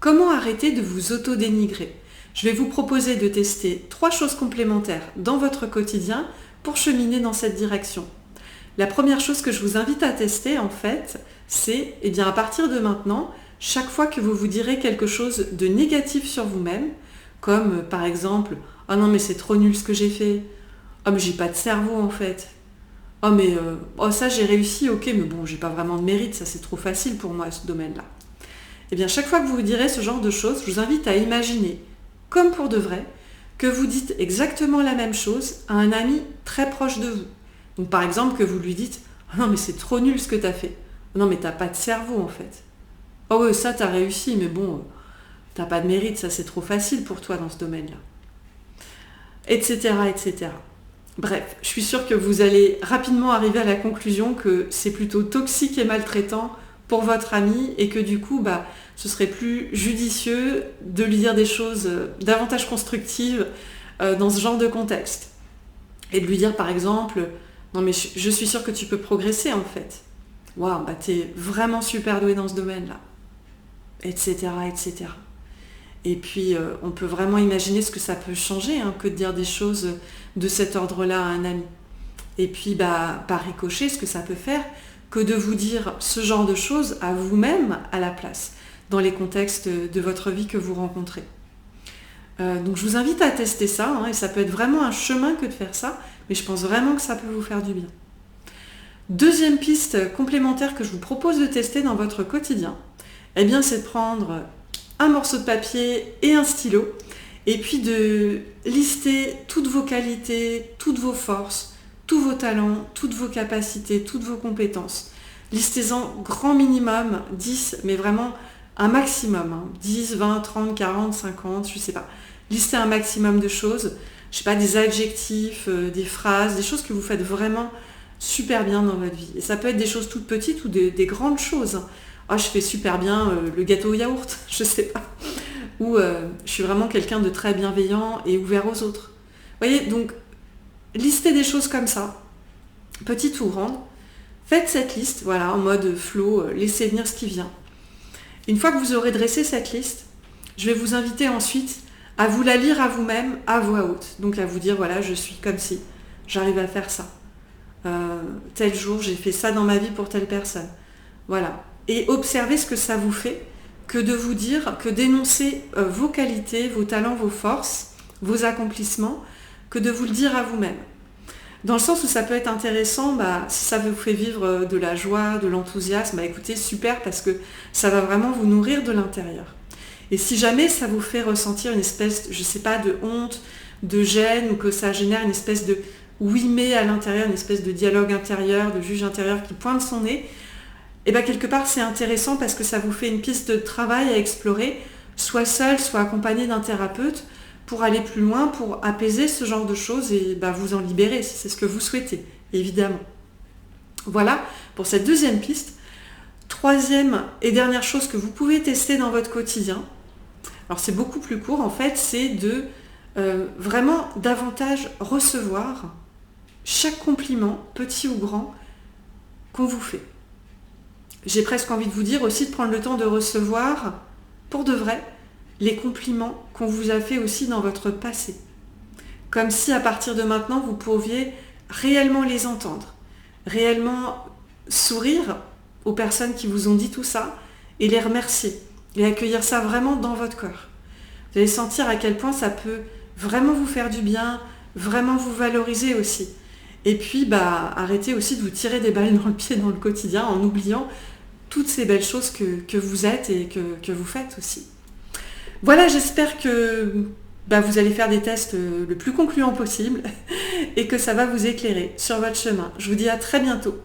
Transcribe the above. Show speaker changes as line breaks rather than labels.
comment arrêter de vous auto-dénigrer? Je vais vous proposer de tester 3 choses complémentaires dans votre quotidien pour cheminer dans cette direction. La première chose que je vous invite à tester en fait, c'est à partir de maintenant, chaque fois que vous vous direz quelque chose de négatif sur vous-même, comme par exemple « Oh non mais c'est trop nul ce que j'ai fait »,« Oh mais j'ai pas de cerveau en fait »,« Oh mais ça j'ai réussi, ok mais bon j'ai pas vraiment de mérite, ça c'est trop facile pour moi ce domaine-là ». Chaque fois que vous vous direz ce genre de choses, je vous invite à imaginer, comme pour de vrai, que vous dites exactement la même chose à un ami très proche de vous. Donc par exemple que vous lui dites « Oh non mais c'est trop nul ce que t'as fait »,« Non mais t'as pas de cerveau en fait »,« Oh ouais ça t'as réussi mais bon t'as pas de mérite, ça c'est trop facile pour toi dans ce domaine-là », etc. etc. Bref, je suis sûre que vous allez rapidement arriver à la conclusion que c'est plutôt toxique et maltraitant pour votre ami et que du coup, ce serait plus judicieux de lui dire des choses davantage constructives dans ce genre de contexte. Et de lui dire par exemple, non mais je suis sûre que tu peux progresser en fait. Waouh, t'es vraiment super doué dans ce domaine-là. Etc. etc. Et puis, on peut vraiment imaginer ce que ça peut changer que de dire des choses de cet ordre-là à un ami. Et puis, par ricochet, ce que ça peut faire, que de vous dire ce genre de choses à vous-même à la place, dans les contextes de votre vie que vous rencontrez. Donc, je vous invite à tester ça, et ça peut être vraiment un chemin que de faire ça, mais je pense vraiment que ça peut vous faire du bien. Deuxième piste complémentaire que je vous propose de tester dans votre quotidien, c'est de prendre un morceau de papier et un stylo, et puis de lister toutes vos qualités, toutes vos forces, tous vos talents, toutes vos capacités, toutes vos compétences. Listez-en grand minimum 10, mais vraiment un maximum, 10, 20, 30, 40, 50, je sais pas. Listez un maximum de choses, je sais pas, des adjectifs, des phrases, des choses que vous faites vraiment super bien dans votre vie. Et ça peut être des choses toutes petites ou des grandes choses. Oh, je fais super bien le gâteau au yaourt, je sais pas. Ou je suis vraiment quelqu'un de très bienveillant et ouvert aux autres. Vous voyez, donc, listez des choses comme ça, petites ou grandes. Faites cette liste, voilà, en mode flow, laissez venir ce qui vient. Une fois que vous aurez dressé cette liste, je vais vous inviter ensuite à vous la lire à vous-même à voix haute. Donc à vous dire, voilà, je suis comme si, j'arrive à faire ça. Tel jour, j'ai fait ça dans ma vie pour telle personne. Voilà. Et observez ce que ça vous fait que de vous dire, que d'énoncer vos qualités, vos talents, vos forces, vos accomplissements, que de vous le dire à vous-même. Dans le sens où ça peut être intéressant, si ça vous fait vivre de la joie, de l'enthousiasme, écoutez, super, parce que ça va vraiment vous nourrir de l'intérieur. Et si jamais ça vous fait ressentir une espèce, je sais pas, de honte, de gêne, ou que ça génère une espèce de oui mais à l'intérieur, une espèce de dialogue intérieur, de juge intérieur qui pointe son nez, quelque part c'est intéressant parce que ça vous fait une piste de travail à explorer, soit seul, soit accompagné d'un thérapeute, pour aller plus loin, pour apaiser ce genre de choses et vous en libérer, si c'est ce que vous souhaitez, évidemment. Voilà pour cette deuxième piste. Troisième et dernière chose que vous pouvez tester dans votre quotidien, alors c'est beaucoup plus court en fait, c'est de vraiment davantage recevoir chaque compliment, petit ou grand, qu'on vous fait. J'ai presque envie de vous dire aussi de prendre le temps de recevoir, pour de vrai, les compliments qu'on vous a fait aussi dans votre passé. Comme si à partir de maintenant, vous pouviez réellement les entendre, réellement sourire aux personnes qui vous ont dit tout ça et les remercier et accueillir ça vraiment dans votre cœur. Vous allez sentir à quel point ça peut vraiment vous faire du bien, vraiment vous valoriser aussi. Et puis, arrêtez aussi de vous tirer des balles dans le pied dans le quotidien en oubliant toutes ces belles choses que vous êtes et que vous faites aussi. Voilà, j'espère que vous allez faire des tests le plus concluants possible et que ça va vous éclairer sur votre chemin. Je vous dis à très bientôt.